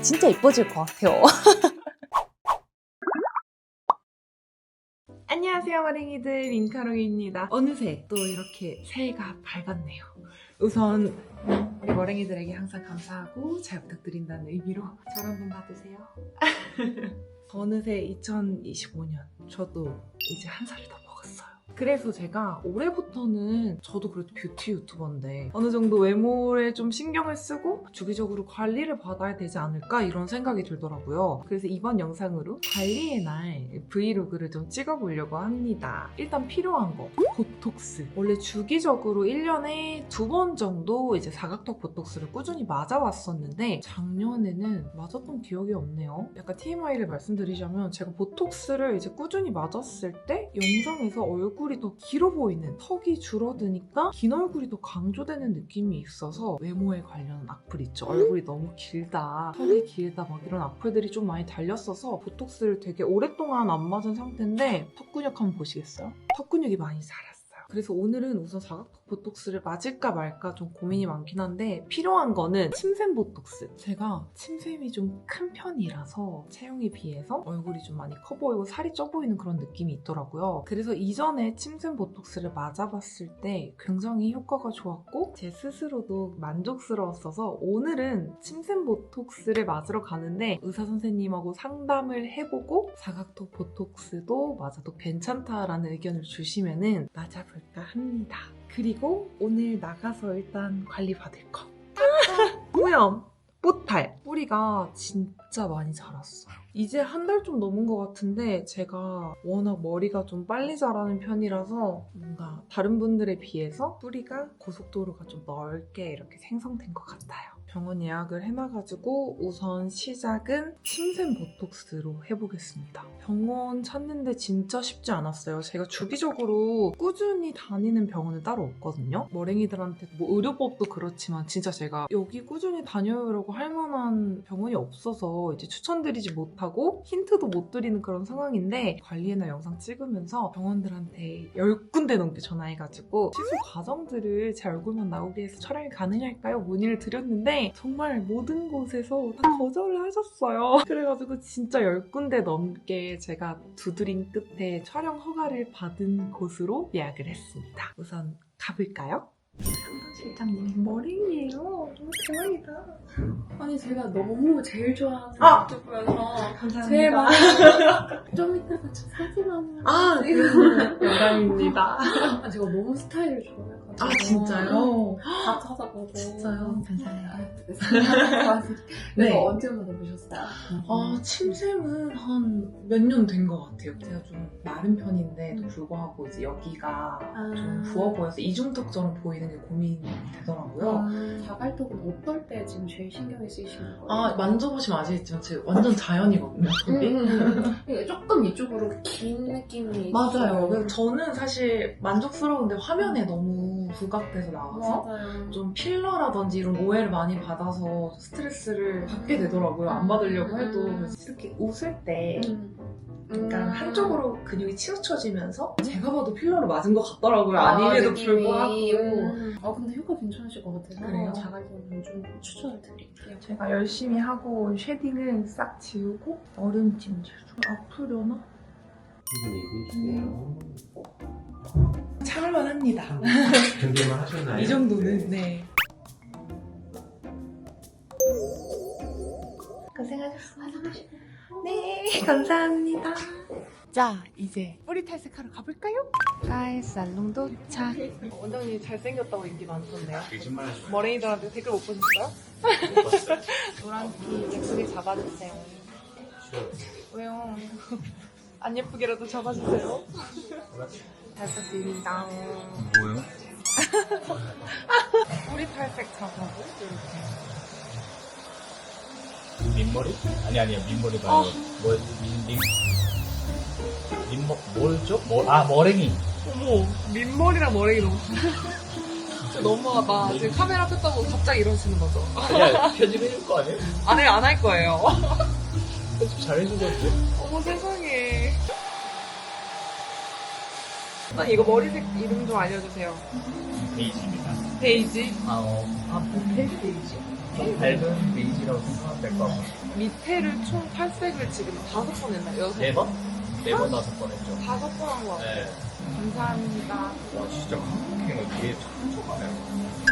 진짜 예뻐질 것 같아요. 안녕하세요 머랭이들, 민카롱입니다. 어느새 또 이렇게 새해가 밝았네요. 우선 우리 머랭이들에게 항상 감사하고 잘 부탁드린다는 의미로 절 한번 받으세요. 어느새 2025년 저도 이제 한 살을 더 먹었어요. 그래서 제가 올해부터는 저도 그래도 뷰티 유튜버인데 어느 정도 외모에 좀 신경을 쓰고 주기적으로 관리를 받아야 되지 않을까 이런 생각이 들더라고요. 그래서 이번 영상으로 관리의 날 브이로그를 좀 찍어보려고 합니다. 일단 필요한 거 보톡스. 원래 주기적으로 1년에 2번 정도 이제 사각턱 보톡스를 꾸준히 맞아왔었는데 작년에는 맞았던 기억이 없네요. 약간 TMI를 말씀드리자면 제가 보톡스를 이제 꾸준히 맞았을 때 영상에서 얼굴이 더 길어 보이는, 턱이 줄어드니까 긴 얼굴이 더 강조되는 느낌이 있어서 외모에 관련한 악플 있죠. 얼굴이 너무 길다, 턱이 길다 막 이런 악플들이 좀 많이 달렸어서 보톡스를 되게 오랫동안 안 맞은 상태인데 턱 근육 한번 보시겠어요? 턱 근육이 많이 자랐어요. 그래서 오늘은 우선 사각턱 보톡스를 맞을까 말까 좀 고민이 많긴 한데 필요한 거는 침샘 보톡스. 제가 침샘이 좀 큰 편이라서 체형에 비해서 얼굴이 좀 많이 커 보이고 살이 쪄 보이는 그런 느낌이 있더라고요. 그래서 이전에 침샘 보톡스를 맞아봤을 때 굉장히 효과가 좋았고 제 스스로도 만족스러웠어서 오늘은 침샘 보톡스를 맞으러 가는데 의사 선생님하고 상담을 해보고 사각턱 보톡스도 맞아도 괜찮다라는 의견을 주시면은 맞아볼까 합니다. 그리고 오늘 나가서 일단 관리 받을 거. 뿌염, 뽀탈. 뿌리가 진짜 많이 자랐어요. 이제 한 달 좀 넘은 것 같은데 제가 워낙 머리가 좀 빨리 자라는 편이라서 뭔가 다른 분들에 비해서 뿌리가 고속도로가 좀 넓게 이렇게 생성된 것 같아요. 병원 예약을 해놔가지고 우선 시작은 침샘 보톡스로 해보겠습니다. 병원 찾는데 진짜 쉽지 않았어요. 제가 주기적으로 꾸준히 다니는 병원은 따로 없거든요. 머랭이들한테 뭐 의료법도 그렇지만 진짜 제가 여기 꾸준히 다녀요라고 할 만한 병원이 없어서 이제 추천드리지 못하고 힌트도 못 드리는 그런 상황인데 관리해나 영상 찍으면서 병원들한테 10군데 넘게 전화해가지고 시술 과정들을 제 얼굴만 나오게 해서 촬영이 가능할까요? 문의를 드렸는데 정말 모든 곳에서 다 거절을 하셨어요. 그래가지고 진짜 10군데 넘게 제가 두드린 끝에 촬영 허가를 받은 곳으로 예약을 했습니다. 우선 가볼까요? 상담실장님이 머랭이에요. 너무 대박이다. 아니 제가 너무 제일 좋아하는 유튜브여서 감사합니다. 제일 많이 좀 이따가 저 사진 한번 영광입니다. 제가 너무 스타일을 좋아해가지고 아 진짜요? 다 찾아보고 진짜요? 감사해요. 네. 이거 언제마다 보셨어요? 침샘은 한 몇 년 된 것 같아요. 제가 좀 마른 편인데도 불구하고 이제 여기가 좀 부어 보여서 이중턱처럼 보이는 게 고민이 되더라고요. 자갈턱은 어떨 때 지금 제일 신경이 쓰이시는 거예요? 만져보시면 아시겠지만 제가 완전 자연이거든요, 턱이. 조금 이쪽으로 긴 느낌이 맞아요. 있어요. 그래서 저는 사실 만족스러운데 화면에 너무 부각돼서 나와서 맞아요. 좀 필러라든지 이런 오해를 많이 받아서 스트레스를 받게 되더라고요. 안 받으려고 해도. 그래서 이렇게 웃을 때 약간 한쪽으로 근육이 치우쳐지면서 제가 봐도 필러를 맞은 것 같더라고요. 아님에도 불구하고. 근데 효과 괜찮으실 것 같아서 그래요? 자갈턱은 좀 추천을 드릴게요. 제가 열심히 하고 온 쉐딩을 싹 지우고 얼음찜질 좀 아프려나? 얘기해주세요. 참을만 합니다. 준비만 하셨나요? 이 정도는, 네. 고생하셨습니다. 네, 감사합니다. 자, 이제 뿌리 탈색하러 가볼까요? 살살롱 도착. 원장님 잘생겼다고 인기 많던데요? 거짓말 하지 머랭이들한테 댓글 못 보셨어요? 노란티 예쁘게 잡아주세요. 왜요? 안 예쁘게라도 잡아주세요. 잘 부탁드립니다. 뭐예요? 뿌리 탈색 작업을 이렇게. 민머리? 아니야 민머리가 아니고 뭐였지? 뭐였죠? 머랭이. 어머, 민머리랑 머랭이 너무 진짜 너무하다. 지금 카메라 켰다고 갑자기 이러시는 거죠? 야 편집해줄 거 아니에요? 안 할 거예요. 편집 잘해준 건데. 어머 세상에. 이거 머리색 이름 좀 알려주세요. 베이지입니다. 베이지? 베이지? 좀 밝은 베이지라고 생각하면 될 것 같아요. 밑에를 총 탈색을 지금 5번 했나요? 6번? 4번? 4번, 5번 했죠. 5번 한 것 같아요. 네. 감사합니다. 와, 진짜 한국행은 되게 촉촉하네요.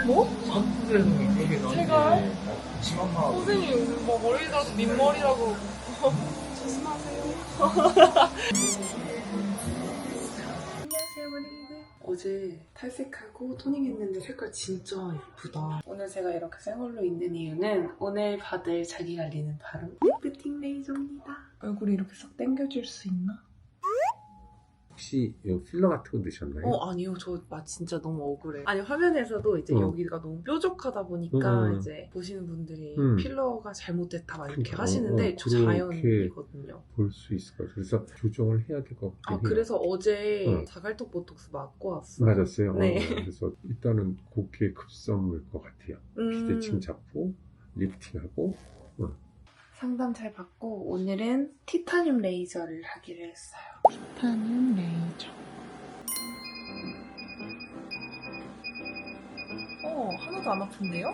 뭐? 한국에서는 그렇게 제가요? 심한마하고. 선생님 뭐 머리라도 민머리라고 조심하세요. 안녕하세요 머리들. 어제 탈색하고 토닝했는데 색깔 진짜 예쁘다. 오늘 제가 이렇게 생얼로 있는 이유는 오늘 받을 자기 관리는 바로 리프팅 레이저입니다. 얼굴이 이렇게 싹 당겨줄 수 있나? 혹시 이 필러 같은 거 넣으셨나요? 아니요. 저 진짜 너무 억울해. 아니 화면에서도 이제 여기가 너무 뾰족하다 보니까 이제 보시는 분들이 필러가 잘못됐다 막 이렇게 그러니까, 하시는데 저 자연이거든요. 볼 수 있을 거예요. 그래서 조정을 해야 될 것 같긴 해요. 그래서 어제 자갈톱 보톡스 맞고 왔어요. 맞았어요. 네. 그래서 일단은 고기의 급선무일 것 같아요. 기대칭 잡고 리프팅하고 상담 잘 받고 오늘은 티타늄 레이저를 하기로 했어요. 티타늄 레이저. 하나도 안 아픈데요?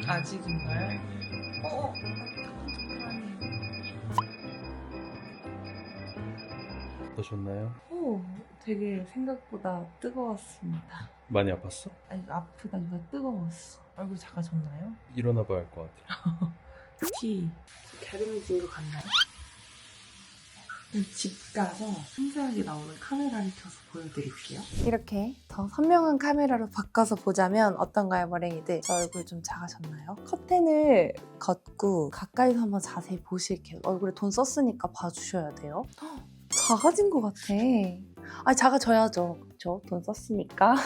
아직인가요? 어떠셨나요? 되게 생각보다 뜨거웠습니다. 많이 아팠어? 아니 아프다기보다 뜨거웠어. 얼굴 작아졌나요? 일어나 봐야 할 것 같아. 갸름해진 것 같나요? 집 가서 상세하게 나오는 카메라를 켜서 보여드릴게요. 이렇게 더 선명한 카메라로 바꿔서 보자면 어떤가요, 머랭이들? 저 얼굴 좀 작아졌나요? 커튼을 걷고 가까이서 한번 자세히 보실게요. 얼굴에 돈 썼으니까 봐주셔야 돼요. 작아진 것 같아. 아니 작아져야죠. 그쵸? 돈 썼으니까.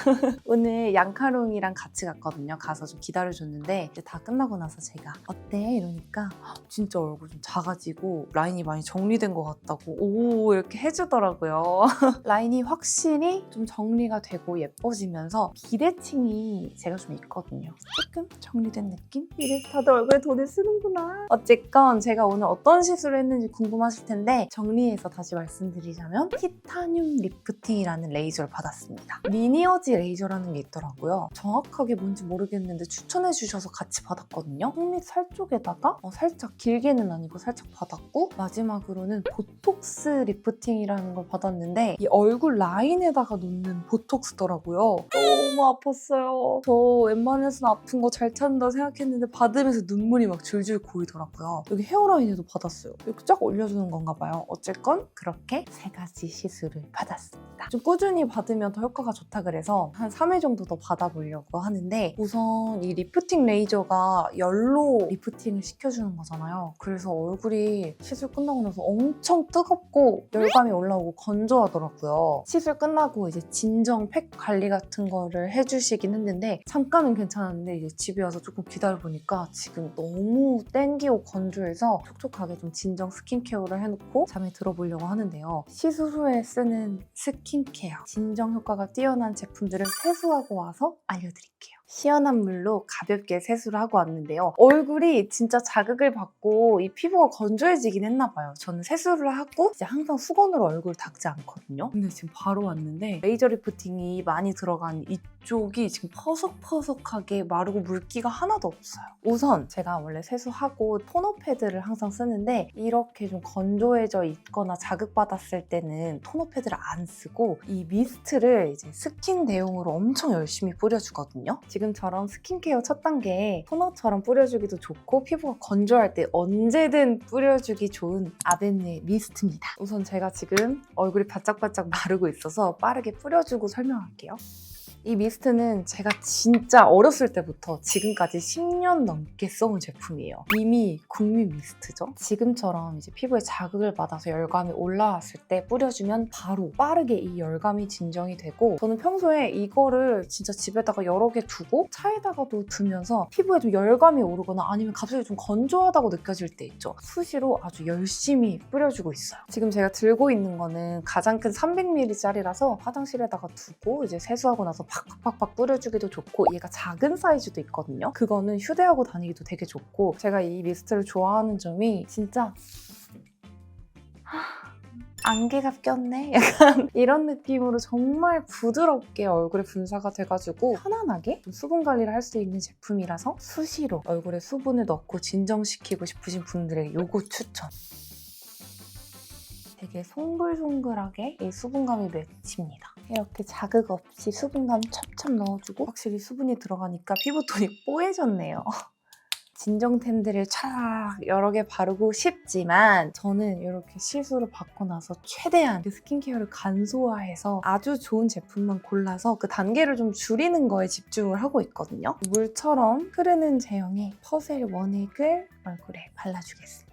오늘 양카롱이랑 같이 갔거든요. 가서 좀 기다려줬는데 이제 다 끝나고 나서 제가 어때? 이러니까 진짜 얼굴 좀 작아지고 라인이 많이 정리된 것 같다고 오 이렇게 해주더라고요. 라인이 확실히 좀 정리가 되고 예뻐지면서 비대칭이 제가 좀 있거든요. 조금 정리된 느낌? 이래서 다들 얼굴에 돈을 쓰는구나. 어쨌건 제가 오늘 어떤 시술을 했는지 궁금하실 텐데 정리해서 다시 말씀드리자면 티타늄 리프팅이라는 레이저를 받았습니다. 리니어지 레이저라는 게 있더라고요. 정확하게 뭔지 모르겠는데 추천해 주셔서 같이 받았거든요. 턱밑 살 쪽에다가 살짝 길게는 아니고 살짝 받았고 마지막으로는 보톡스 리프팅이라는 걸 받았는데 이 얼굴 라인에다가 놓는 보톡스더라고요. 너무 아팠어요. 저 웬만해서는 아픈 거 잘 찾는다 생각했는데 받으면서 눈물이 막 줄줄 고이더라고요. 여기 헤어라인에도 받았어요. 이렇게 쫙 올려주는 건가 봐요. 어쨌건 그렇게 3가지 시술을 받았습니다. 좀 꾸준히 받으면 더 효과가 좋다 그래서 한 3회 정도 더 받아보려고 하는데 우선 이 리프팅 레이저가 열로 리프팅을 시켜주는 거잖아요. 그래서 얼굴이 시술 끝나고 나서 엄청 뜨겁고 열감이 올라오고 건조하더라고요. 시술 끝나고 이제 진정 팩 관리 같은 거를 해주시긴 했는데 잠깐은 괜찮았는데 이제 집에 와서 조금 기다려보니까 지금 너무 땡기고 건조해서 촉촉하게 좀 진정 스킨케어를 해놓고 잠에 들어보려고 하는데요. 시술 후에 쓰는 스킨케어 진정 효과가 뛰어난 제품들을 세수하고 와서 알려드릴게요. 시원한 물로 가볍게 세수를 하고 왔는데요. 얼굴이 진짜 자극을 받고 이 피부가 건조해지긴 했나 봐요. 저는 세수를 하고 이제 항상 수건으로 얼굴 닦지 않거든요. 근데 지금 바로 왔는데 레이저 리프팅이 많이 들어간 이쪽이 지금 퍼석퍼석하게 마르고 물기가 하나도 없어요. 우선 제가 원래 세수하고 토너 패드를 항상 쓰는데 이렇게 좀 건조해져 있거나 자극받았을 때는 토너 패드를 안 쓰고 이 미스트를 이제 스킨 대용으로 엄청 열심히 뿌려주거든요. 지금처럼 스킨케어 첫 단계에 토너처럼 뿌려주기도 좋고 피부가 건조할 때 언제든 뿌려주기 좋은 아벤누의 미스트입니다. 우선 제가 지금 얼굴이 바짝바짝 마르고 있어서 빠르게 뿌려주고 설명할게요. 이 미스트는 제가 진짜 어렸을 때부터 지금까지 10년 넘게 써온 제품이에요. 이미 국민 미스트죠. 지금처럼 이제 피부에 자극을 받아서 열감이 올라왔을 때 뿌려주면 바로 빠르게 이 열감이 진정이 되고 저는 평소에 이거를 진짜 집에다가 여러 개 두고 차에다가도 두면서 피부에 좀 열감이 오르거나 아니면 갑자기 좀 건조하다고 느껴질 때 있죠. 수시로 아주 열심히 뿌려주고 있어요. 지금 제가 들고 있는 거는 가장 큰 300ml짜리라서 화장실에다가 두고 이제 세수하고 나서 팍팍팍 뿌려주기도 좋고 얘가 작은 사이즈도 있거든요. 그거는 휴대하고 다니기도 되게 좋고 제가 이 미스트를 좋아하는 점이 진짜 안개가 꼈네? 약간 이런 느낌으로 정말 부드럽게 얼굴에 분사가 돼가지고 편안하게 수분 관리를 할 수 있는 제품이라서 수시로 얼굴에 수분을 넣고 진정시키고 싶으신 분들에게 요거 추천. 되게 송글송글하게 이 수분감이 맺힙니다. 이렇게 자극 없이 수분감 찹찹 넣어주고 확실히 수분이 들어가니까 피부톤이 뽀해졌네요. 진정템들을 촤악 여러 개 바르고 싶지만 저는 이렇게 시술을 받고 나서 최대한 그 스킨케어를 간소화해서 아주 좋은 제품만 골라서 그 단계를 좀 줄이는 거에 집중을 하고 있거든요. 물처럼 흐르는 제형의 퍼셀 원액을 얼굴에 발라주겠습니다.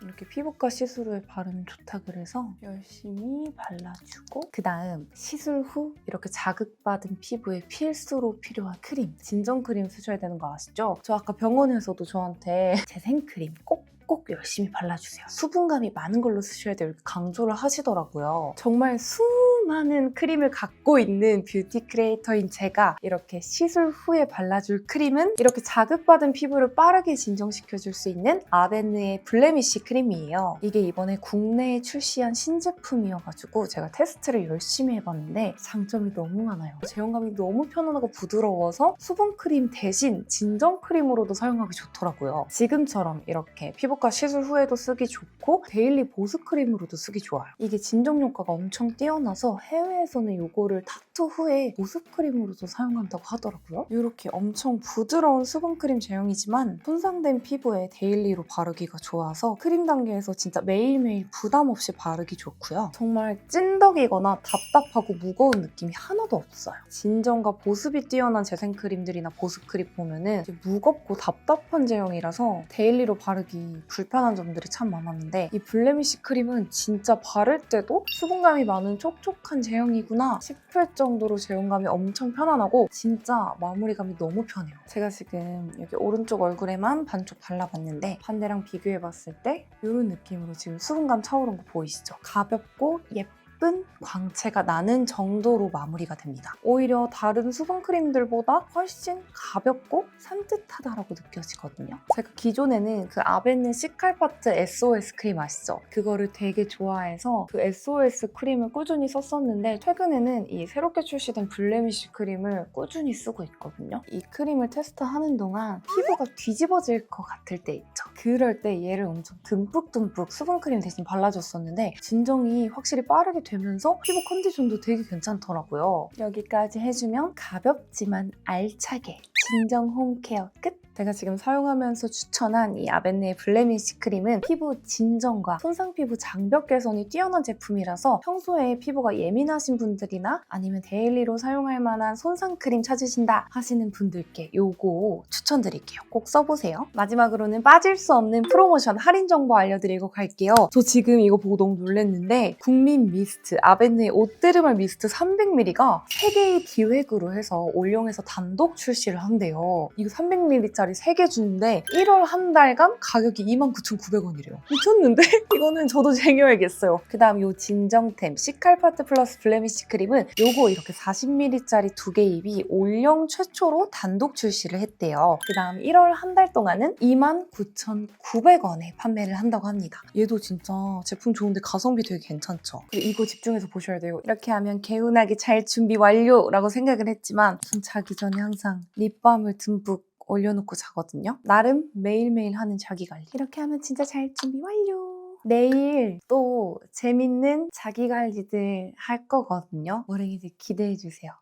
이렇게 피부과 시술 후에 바르면 좋다 그래서 열심히 발라주고 그 다음 시술 후 이렇게 자극받은 피부에 필수로 필요한 크림, 진정크림 쓰셔야 되는 거 아시죠? 저 아까 병원에서도 저한테 재생크림 꼭 열심히 발라주세요. 수분감이 많은 걸로 쓰셔야 돼요. 이렇게 강조를 하시더라고요. 정말 수많은 크림을 갖고 있는 뷰티 크리에이터인 제가 이렇게 시술 후에 발라줄 크림은 이렇게 자극받은 피부를 빠르게 진정시켜줄 수 있는 아벤느의 블레미쉬 크림이에요. 이게 이번에 국내에 출시한 신제품이어가지고 제가 테스트를 열심히 해봤는데 장점이 너무 많아요. 제형감이 너무 편안하고 부드러워서 수분크림 대신 진정크림으로도 사용하기 좋더라고요. 지금처럼 이렇게 피부과 시술 후에도 쓰기 좋고 데일리 보습크림으로도 쓰기 좋아요. 이게 진정 효과가 엄청 뛰어나서 해외에서는 이거를 타투 후에 보습크림으로도 사용한다고 하더라고요. 이렇게 엄청 부드러운 수분크림 제형이지만 손상된 피부에 데일리로 바르기가 좋아서 크림 단계에서 진짜 매일매일 부담 없이 바르기 좋고요. 정말 찐덕이거나 답답하고 무거운 느낌이 하나도 없어요. 진정과 보습이 뛰어난 재생크림들이나 보습크림 보면은 무겁고 답답한 제형이라서 데일리로 바르기 불편한 점들이 참 많았는데 이 블레미쉬 크림은 진짜 바를 때도 수분감이 많은 촉촉한 제형이구나 싶을 정도로 제형감이 엄청 편안하고 진짜 마무리감이 너무 편해요. 제가 지금 여기 오른쪽 얼굴에만 반쪽 발라봤는데 반대랑 비교해봤을 때 이런 느낌으로 지금 수분감 차오른 거 보이시죠? 가볍고 예쁜 광채가 나는 정도로 마무리가 됩니다. 오히려 다른 수분크림들보다 훨씬 가볍고 산뜻하다라고 느껴지거든요. 제가 기존에는 그 아벤느 시칼파트 SOS 크림 아시죠? 그거를 되게 좋아해서 그 SOS 크림을 꾸준히 썼었는데 최근에는 이 새롭게 출시된 블레미쉬 크림을 꾸준히 쓰고 있거든요. 이 크림을 테스트하는 동안 피부가 뒤집어질 것 같을 때 있죠? 그럴 때 얘를 엄청 듬뿍듬뿍 수분크림 대신 발라줬었는데 진정이 확실히 빠르게 되면서 피부 컨디션도 되게 괜찮더라고요. 여기까지 해주면 가볍지만 알차게 진정 홈케어 끝! 제가 지금 사용하면서 추천한 이 아벤느의 블레미쉬 크림은 피부 진정과 손상 피부 장벽 개선이 뛰어난 제품이라서 평소에 피부가 예민하신 분들이나 아니면 데일리로 사용할 만한 손상 크림 찾으신다 하시는 분들께 요거 추천드릴게요. 꼭 써보세요. 마지막으로는 빠질 수 없는 프로모션 할인 정보 알려드리고 갈게요. 저 지금 이거 보고 너무 놀랐는데 국민 미스트, 아벤느의 옷데르말 미스트 300ml가 3개의 기획으로 해서 올영에서 단독 출시를 한대요. 이거 300ml짜리 3개 주는데 1월 한 달간 가격이 29,900원이래요. 미쳤는데? 이거는 저도 쟁여야겠어요. 그 다음 요 진정템 시칼파트 플러스 블레미쉬 크림은 요거 이렇게 40ml짜리 2개 입이 올영 최초로 단독 출시를 했대요. 그 다음 1월 한 달 동안은 29,900원에 판매를 한다고 합니다. 얘도 진짜 제품 좋은데 가성비 되게 괜찮죠? 그리고 이거 집중해서 보셔야 돼요. 이렇게 하면 개운하게 잘 준비 완료라고 생각을 했지만 전 자기 전에 항상 립밤을 듬뿍 올려놓고 자거든요. 나름 매일매일 하는 자기관리. 이렇게 하면 진짜 잘 준비 완료. 내일 또 재밌는 자기관리들 할 거거든요. 머랭이들 기대해주세요.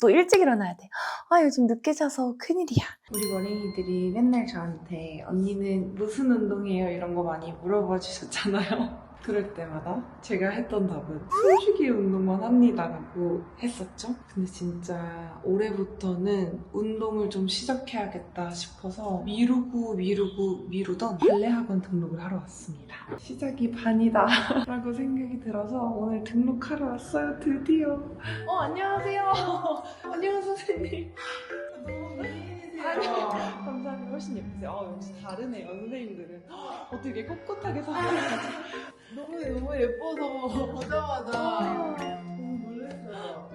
또 일찍 일어나야 돼. 아 요즘 늦게 자서 큰일이야. 우리 머랭이들이 맨날 저한테 언니는 무슨 운동해요? 이런 거 많이 물어봐 주셨잖아요. 그럴 때마다 제가 했던 답은 숨쉬기 운동만 합니다라고 했었죠. 근데 진짜 올해부터는 운동을 좀 시작해야겠다 싶어서 미루던 발레 학원 등록을 하러 왔습니다. 시작이 반이다 라고 생각이 들어서 오늘 등록하러 왔어요. 드디어. 안녕하세요. 안녕하세요 선생님. 감사합니다. 훨씬 예쁘세요. 역시 다르네요 선생님들은. 어떻게 꼿꼿하게 설명하지? 너무 예뻐서 보자마자 너무 놀랐어요.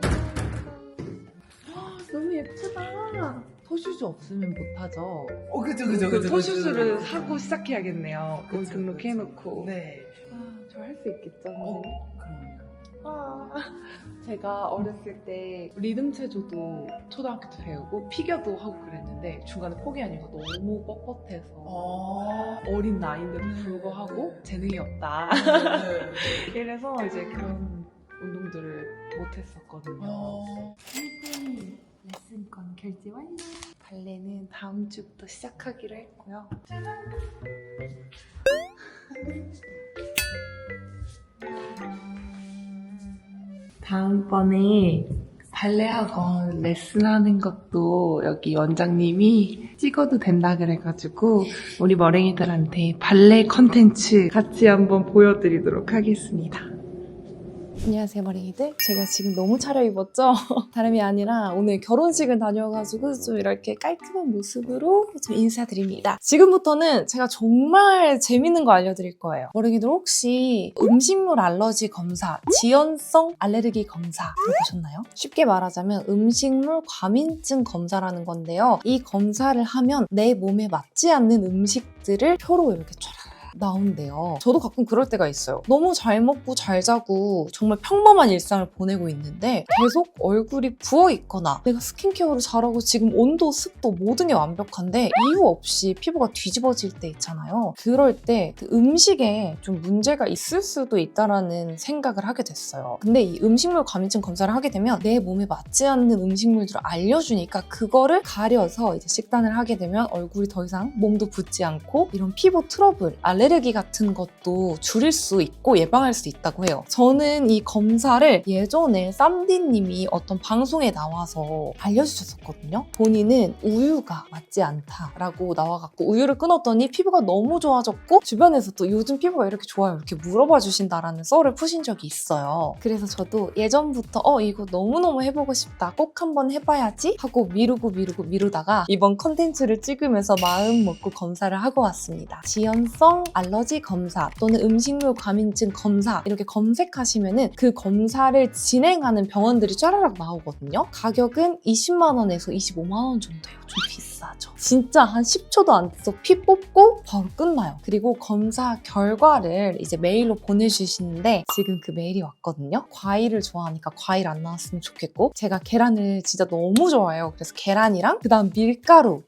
너무 예쁘다. 토슈즈 없으면 못하죠. 그죠. 토슈즈를 사고 시작해야겠네요. 오늘 등록해놓고. 네. 저 할 수 있겠죠, 선생님? 그러니까. 제가 어렸을 때 리듬 체조도 초등학교 때 배우고 피겨도 하고 그랬는데 중간에 포기한 이유가 너무 뻣뻣해서 어린 나이인데도 불구하고 재능이 없다. 그래서 이제 그런 운동들을 못했었거든요. 1등 레슨권 결제 완료. 발레는 다음 주부터 시작하기로 했고요. 다음번에 발레 학원 레슨하는 것도 여기 원장님이 찍어도 된다 그래가지고 우리 머랭이들한테 발레 컨텐츠 같이 한번 보여드리도록 하겠습니다. 안녕하세요, 머랭이들. 제가 지금 너무 차려입었죠? 다름이 아니라 오늘 결혼식을 다녀가지고 좀 이렇게 깔끔한 모습으로 좀 인사드립니다. 지금부터는 제가 정말 재밌는 거 알려드릴 거예요. 머랭이들 혹시 음식물 알러지 검사, 지연성 알레르기 검사 들어보셨나요? 쉽게 말하자면 음식물 과민증 검사라는 건데요. 이 검사를 하면 내 몸에 맞지 않는 음식들을 표로 이렇게 촤라 나온대요. 저도 가끔 그럴 때가 있어요. 너무 잘 먹고 잘 자고 정말 평범한 일상을 보내고 있는데 계속 얼굴이 부어 있거나 내가 스킨케어를 잘하고 지금 온도, 습도 모든 게 완벽한데 이유 없이 피부가 뒤집어질 때 있잖아요. 그럴 때 그 음식에 좀 문제가 있을 수도 있다라는 생각을 하게 됐어요. 근데 이 음식물 과민증 검사를 하게 되면 내 몸에 맞지 않는 음식물들을 알려주니까 그거를 가려서 이제 식단을 하게 되면 얼굴이 더 이상 몸도 붓지 않고 이런 피부 트러블, 알레르기 같은 것도 줄일 수 있고 예방할 수 있다고 해요. 저는 이 검사를 예전에 쌈디님이 어떤 방송에 나와서 알려주셨었거든요. 본인은 우유가 맞지 않다라고 나와갖고 우유를 끊었더니 피부가 너무 좋아졌고 주변에서도 요즘 피부가 이렇게 좋아요 이렇게 물어봐 주신다라는 썰을 푸신 적이 있어요. 그래서 저도 예전부터 이거 너무너무 해보고 싶다 꼭 한번 해봐야지 하고 미루다가 이번 컨텐츠를 찍으면서 마음 먹고 검사를 하고 왔습니다. 지연성 알러지 검사 또는 음식물 과민증 검사 이렇게 검색하시면은 그 검사를 진행하는 병원들이 쫘라락 나오거든요. 가격은 20만 원에서 25만 원 정도예요. 좀 비싸죠. 진짜 한 10초도 안 돼서 피 뽑고 바로 끝나요. 그리고 검사 결과를 이제 메일로 보내주시는데 지금 그 메일이 왔거든요. 과일을 좋아하니까 과일 안 나왔으면 좋겠고 제가 계란을 진짜 너무 좋아해요. 그래서 계란이랑 그다음 밀가루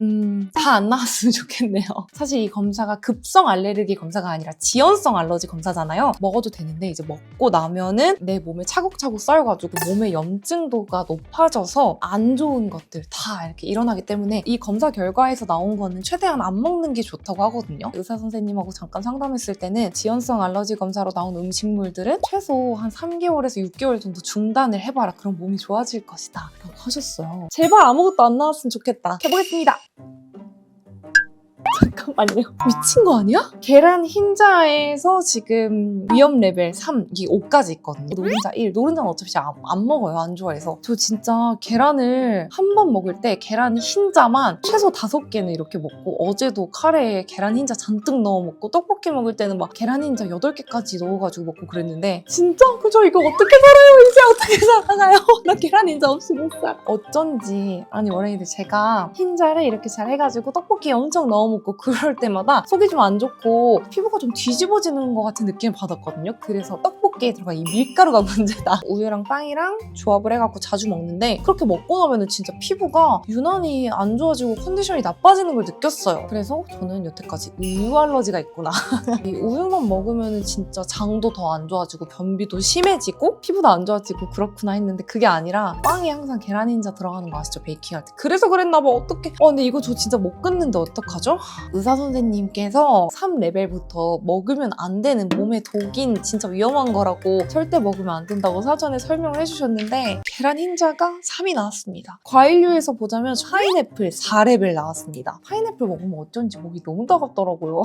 다 안 나왔으면 좋겠네요. 사실 이 검사가 급성 알레르기 검사가 아니라 지연성 알러지 검사잖아요. 먹어도 되는데 이제 먹고 나면은 내 몸에 차곡차곡 쌓여가지고 몸의 염증도가 높아져서 안 좋은 것들 다 이렇게 일어나기 때문에 이 검사 결과에서 나온 거는 최대한 안 먹는 게 좋다고 하거든요. 의사 선생님하고 잠깐 상담했을 때는 지연성 알러지 검사로 나온 음식물들은 최소 한 3개월에서 6개월 정도 중단을 해봐라. 그럼 몸이 좋아질 것이다 라고 하셨어요. 제발 아무것도 안 나왔으면 좋겠다. 해보겠습니다. 잠깐만요. 미친 거 아니야? 계란 흰자에서 지금 위험 레벨 3, 이 5까지 있거든요. 노른자 1. 노른자는 어차피 안 먹어요. 안 좋아해서. 저 진짜 계란을 한 번 먹을 때 계란 흰자만 최소 5개는 이렇게 먹고 어제도 카레에 계란 흰자 잔뜩 넣어 먹고 떡볶이 먹을 때는 막 계란 흰자 8개까지 넣어가지고 먹고 그랬는데 진짜 그저 이거 어떻게 살아요? 이제 어떻게 살아가요? 나 계란 흰자 없이 못 살아. 어쩐지 아니 원래들 제가 흰자를 이렇게 잘 해가지고 떡볶이에 엄청 넣어 먹고 그럴 때마다 속이 좀 안 좋고 피부가 좀 뒤집어지는 것 같은 느낌을 받았거든요. 그래서 떡볶이에 들어간 이 밀가루가 문제다. 우유랑 빵이랑 조합을 해갖고 자주 먹는데 그렇게 먹고 나면은 진짜 피부가 유난히 안 좋아지고 컨디션이 나빠지는 걸 느꼈어요. 그래서 저는 여태까지 우유 알러지가 있구나. 이 우유만 먹으면은 진짜 장도 더 안 좋아지고 변비도 심해지고 피부도 안 좋아지고 그렇구나 했는데 그게 아니라 빵에 항상 계란 흰자 들어가는 거 아시죠? 베이킹할 때. 그래서 그랬나 봐. 어떡해. 근데 이거 저 진짜 못 끊는데 어떡하죠? 의사 선생님께서 3레벨부터 먹으면 안 되는 몸에 독인 진짜 위험한 거라고 절대 먹으면 안 된다고 사전에 설명을 해주셨는데 계란 흰자가 3이 나왔습니다. 과일류에서 보자면 파인애플 4레벨 나왔습니다. 파인애플 먹으면 어쩐지 목이 너무 따갑더라고요.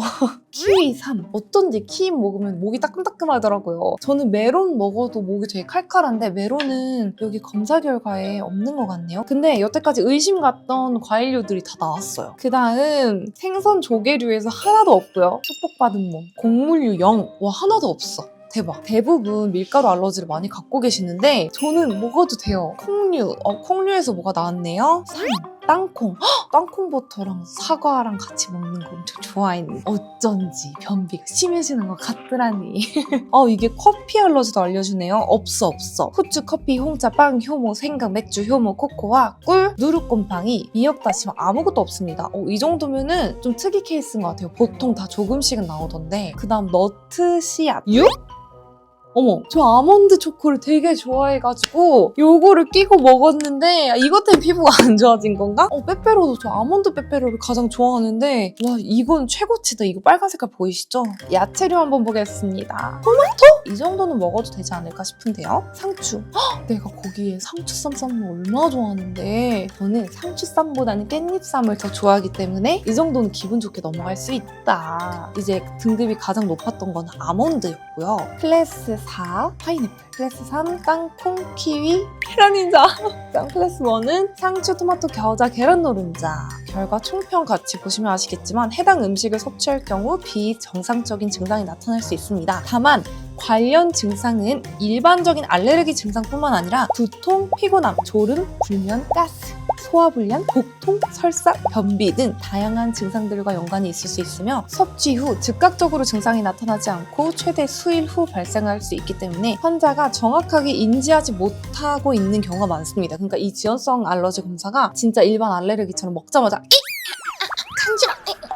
키위 3. 어쩐지 키위 먹으면 목이 따끔따끔하더라고요. 저는 메론 먹어도 목이 되게 칼칼한데 메론은 여기 검사 결과에 없는 것 같네요. 근데 여태까지 의심 갔던 과일류들이 다 나왔어요. 그 다음 생선 조개류에서 하나도 없고요. 축복받은 몸. 곡물류 0. 와 하나도 없어. 대박. 대부분 밀가루 알러지를 많이 갖고 계시는데 저는 먹어도 돼요. 콩류. 콩류에서 뭐가 나왔네요? 3. 땅콩. 헉! 땅콩 버터랑 사과랑 같이 먹는 거 엄청 좋아했는데 어쩐지 변비가 심해지는 것 같더라니. 이게 커피 알러지도 알려주네요. 없어. 후추, 커피, 홍차, 빵, 효모, 생강, 맥주, 효모, 코코아, 꿀, 누룩곰팡이, 미역, 다시마 아무것도 없습니다. 이 정도면은 좀 특이 케이스인 것 같아요. 보통 다 조금씩은 나오던데. 그 다음 너트, 씨앗, 유? 어머, 저 아몬드 초코를 되게 좋아해가지고 요거를 끼고 먹었는데 이것 때문에 피부가 안 좋아진 건가? 빼빼로도 저 아몬드 빼빼로를 가장 좋아하는데 와 이건 최고치다. 이거 빨간 색깔 보이시죠? 야채류 한번 보겠습니다. 토마토? 이 정도는 먹어도 되지 않을까 싶은데요. 상추. 헉, 내가 거기에 상추쌈 싸면 얼마나 좋아하는데 저는 상추쌈보다는 깻잎쌈을 더 좋아하기 때문에 이 정도는 기분 좋게 넘어갈 수 있다. 이제 등급이 가장 높았던 건 아몬드였고요. 클래스 4 파인애플, 클래스 3 땅콩, 키위, 계란인자. 클래스 1은 상추, 토마토, 겨자, 계란 노른자. 결과 총평 같이 보시면 아시겠지만 해당 음식을 섭취할 경우 비정상적인 증상이 나타날 수 있습니다. 다만 관련 증상은 일반적인 알레르기 증상뿐만 아니라 두통, 피곤함, 졸음, 불면, 가스, 소화불량, 복통, 설사, 변비 등 다양한 증상들과 연관이 있을 수 있으며 섭취 후 즉각적으로 증상이 나타나지 않고 최대 수일 후 발생할 수 있기 때문에 환자가 정확하게 인지하지 못하고 있는 경우가 많습니다. 그러니까 이 지연성 알러지 검사가 진짜 일반 알레르기처럼 먹자마자 간지러!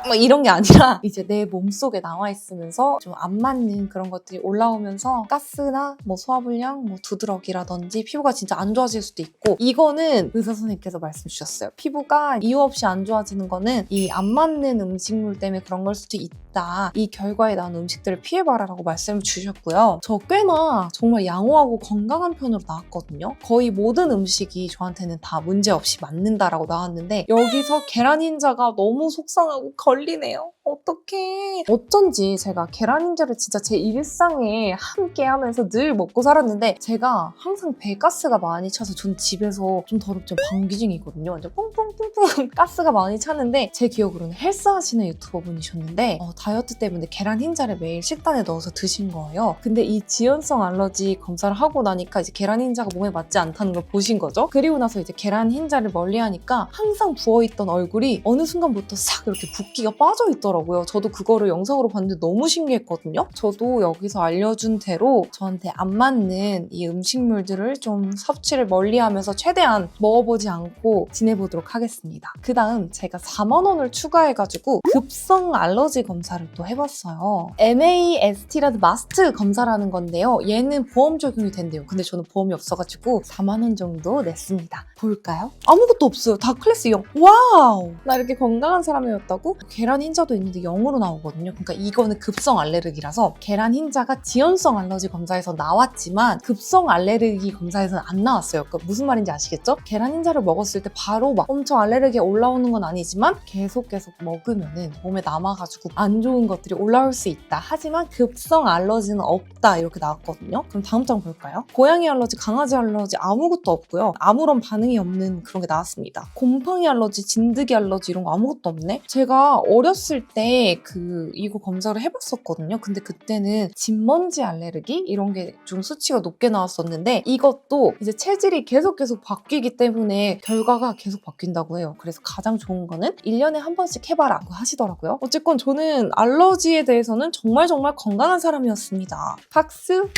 뭐 이런 게 아니라 이제 내 몸속에 나와 있으면서 좀 안 맞는 그런 것들이 올라오면서 가스나 뭐 소화불량, 뭐 두드러기라든지 피부가 진짜 안 좋아질 수도 있고 이거는 의사 선생님께서 말씀 주셨어요. 피부가 이유 없이 안 좋아지는 거는 이 안 맞는 음식물 때문에 그런 걸 수도 있다. 이 결과에 나온 음식들을 피해봐라라고 말씀을 주셨고요. 저 꽤나 정말 양호하고 건강한 편으로 나왔거든요. 거의 모든 음식이 저한테는 다 문제없이 맞는다라고 나왔는데 여기서 계란 흰자가 너무 속상하고 걸리네요. 어떡해. 어쩐지 제가 계란 흰자를 진짜 제 일상에 함께 하면서 늘 먹고 살았는데 제가 항상 배에 가스가 많이 차서 전 집에서 좀 더럽죠. 방귀징이거든요. 완전 뿡뿡뿡뿡 가스가 많이 차는데 제 기억으로는 헬스 하시는 유튜버분이셨는데 다이어트 때문에 계란 흰자를 매일 식단에 넣어서 드신 거예요. 근데 이 지연성 알러지 검사를 하고 나니까 이제 계란 흰자가 몸에 맞지 않다는 걸 보신 거죠. 그리고 나서 이제 계란 흰자를 멀리하니까 항상 부어있던 얼굴이 어느 순간부터 싹 이렇게 붓기가 빠져 있더라고요. 저도 그거를 영상으로 봤는데 너무 신기했거든요. 저도 여기서 알려준 대로 저한테 안 맞는 이 음식물들을 좀 섭취를 멀리하면서 최대한 먹어보지 않고 지내보도록 하겠습니다. 그 다음 제가 4만 원을 추가해가지고 급성 알러지 검사를 또 해봤어요. MAST라는 마스트 검사라는 건데요. 얘는 보험 적용이 된대요. 근데 저는 보험이 없어가지고 4만 원 정도 냈습니다. 볼까요? 아무것도 없어요. 다 클래스 0. 와우! 나 이렇게 건강한 사람이었다고? 계란 흰자도 있는데 0으로 나오거든요. 그러니까 이거는 급성 알레르기라서 계란 흰자가 지연성 알러지 검사에서 나왔지만 급성 알레르기 검사에서는 안 나왔어요. 그러니까 무슨 말인지 아시겠죠? 계란 흰자를 먹었을 때 바로 막 엄청 알레르기가 올라오는 건 아니지만 계속 먹으면은 몸에 남아가지고 안 좋은 것들이 올라올 수 있다. 하지만 급성 알러지는 없다. 이렇게 나왔거든요. 그럼 다음 장 볼까요? 고양이 알러지, 강아지 알러지 아무것도 없고요. 아무런 반응이 없는 그런 게 나왔습니다. 곰팡이 알러지, 진드기 알러지 이런 거 아무것도 없네? 제가 어렸을 때 이거 검사를 해봤었거든요. 근데 그때는 진먼지 알레르기 이런 게 좀 수치가 높게 나왔었는데 이것도 이제 체질이 계속 바뀌기 때문에 결과가 계속 바뀐다고 해요. 그래서 가장 좋은 거는 1년에 한 번씩 해봐라 하시더라고요. 어쨌건 저는 알러지에 대해서는 정말 건강한 사람이었습니다. 박수!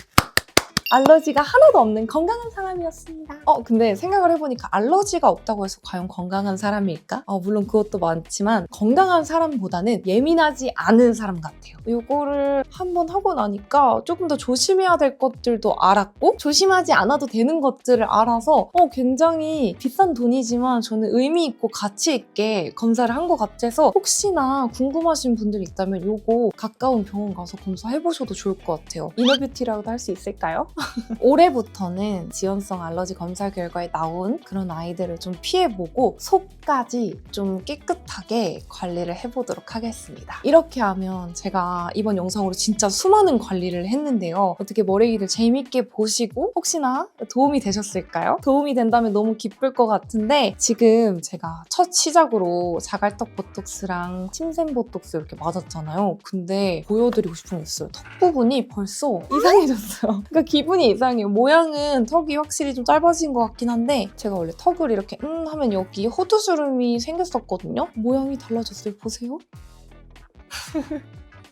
알러지가 하나도 없는 건강한 사람이었습니다. 근데 생각을 해보니까 알러지가 없다고 해서 과연 건강한 사람일까? 물론 그것도 많지만 건강한 사람보다는 예민하지 않은 사람 같아요. 이거를 한번 하고 나니까 조금 더 조심해야 될 것들도 알았고 조심하지 않아도 되는 것들을 알아서 굉장히 비싼 돈이지만 저는 의미 있고 가치 있게 검사를 한 것 같아서 혹시나 궁금하신 분들 있다면 이거 가까운 병원 가서 검사해보셔도 좋을 것 같아요. 이너뷰티라고도 할 수 있을까요? 올해부터는 지연성 알러지 검사 결과에 나온 그런 아이들을 좀 피해보고 속까지 좀 깨끗하게 관리를 해보도록 하겠습니다. 이렇게 하면 제가 이번 영상으로 진짜 수많은 관리를 했는데요. 어떻게 머리기를 재밌게 보시고 혹시나 도움이 되셨을까요? 도움이 된다면 너무 기쁠 것 같은데 지금 제가 첫 시작으로 자갈턱 보톡스랑 침샘 보톡스 이렇게 맞았잖아요. 근데 보여드리고 싶은 게 있어요. 턱 부분이 벌써 이상해졌어요. 그러니까 기분이 이상해요. 모양은 턱이 확실히 좀 짧아진 것 같긴 한데 제가 원래 턱을 이렇게 하면 여기 호두주름이 생겼었거든요. 모양이 달라졌어요. 보세요.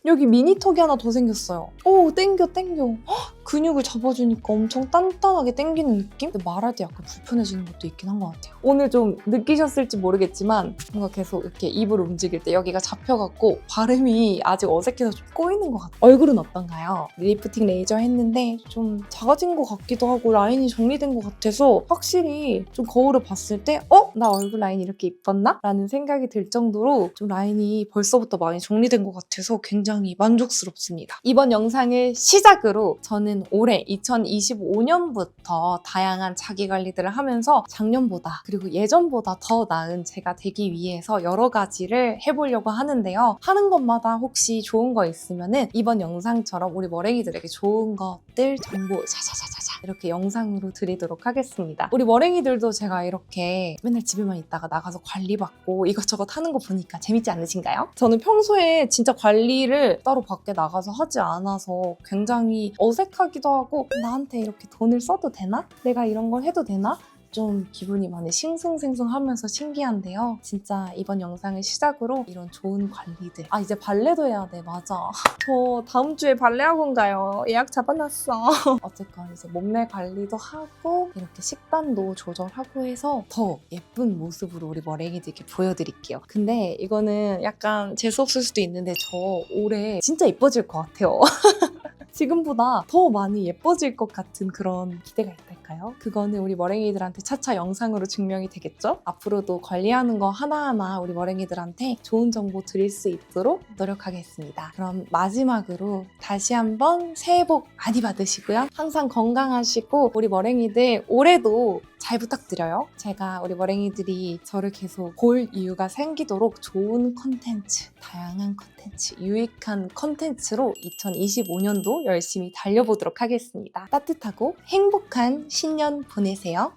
여기 미니 턱이 하나 더 생겼어요. 오, 땡겨. 헉, 근육을 잡아주니까 엄청 단단하게 당기는 느낌? 근데 말할 때 약간 불편해지는 것도 있긴 한 것 같아요. 오늘 좀 느끼셨을지 모르겠지만 뭔가 계속 이렇게 입을 움직일 때 여기가 잡혀갖고 발음이 아직 어색해서 좀 꼬이는 것 같아요. 얼굴은 어떤가요? 리프팅 레이저 했는데 좀 작아진 것 같기도 하고 라인이 정리된 것 같아서 확실히 좀 거울을 봤을 때 나 얼굴 라인 이렇게 이뻤나? 라는 생각이 들 정도로 좀 라인이 벌써부터 많이 정리된 것 같아서 굉장히 만족스럽습니다. 이번 영상을 시작으로 저는 올해 2025년부터 다양한 자기관리들을 하면서 작년보다 그리고 예전보다 더 나은 제가 되기 위해서 여러 가지를 해보려고 하는데요. 하는 것마다 혹시 좋은 거 있으면은 이번 영상처럼 우리 머랭이들에게 좋은 것들 정보 자자자자자 이렇게 영상으로 드리도록 하겠습니다. 우리 머랭이들도 제가 이렇게 맨날 집에만 있다가 나가서 관리받고 이것저것 하는 거 보니까 재밌지 않으신가요? 저는 평소에 진짜 관리를 따로 밖에 나가서 하지 않아서 굉장히 어색하기도 하고 나한테 이렇게 돈을 써도 되나? 내가 이런 걸 해도 되나? 좀 기분이 많이 싱숭생숭하면서 신기한데요. 진짜 이번 영상을 시작으로 이런 좋은 관리들 이제 발레도 해야 돼. 맞아. 저 다음 주에 발레 학원 가요. 예약 잡아놨어. 어쨌건 이제 몸매 관리도 하고 이렇게 식단도 조절하고 해서 더 예쁜 모습으로 우리 머랭이들께 보여드릴게요. 근데 이거는 약간 재수없을 수도 있는데 저 올해 진짜 예뻐질 것 같아요. 지금보다 더 많이 예뻐질 것 같은 그런 기대가 있달까요? 그거는 우리 머랭이들한테 차차 영상으로 증명이 되겠죠? 앞으로도 관리하는 거 하나하나 우리 머랭이들한테 좋은 정보 드릴 수 있도록 노력하겠습니다. 그럼 마지막으로 다시 한번 새해 복 많이 받으시고요. 항상 건강하시고 우리 머랭이들 올해도 잘 부탁드려요. 제가 우리 머랭이들이 저를 계속 볼 이유가 생기도록 좋은 콘텐츠, 다양한 콘텐츠, 유익한 콘텐츠로 2025년도 열심히 달려보도록 하겠습니다. 따뜻하고 행복한 신년 보내세요.